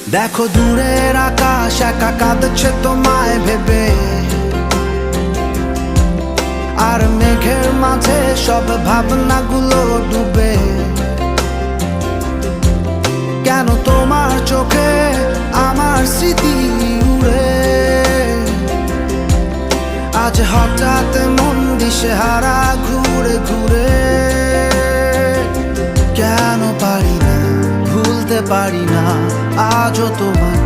দেখো দূরের আকাশ একা কাঁদছে তোমায় ভেবে, আর মেঘের মাঝে সব ভাবনাগুলো ডুবে। কেন তোমার চোখে আমার স্মৃতি উড়ে, আজ হঠাৎ মন দিশেহারা ঘুরে ঘুরে। কেন পারি না, ভুলতে পারি না আজও তোমাকে।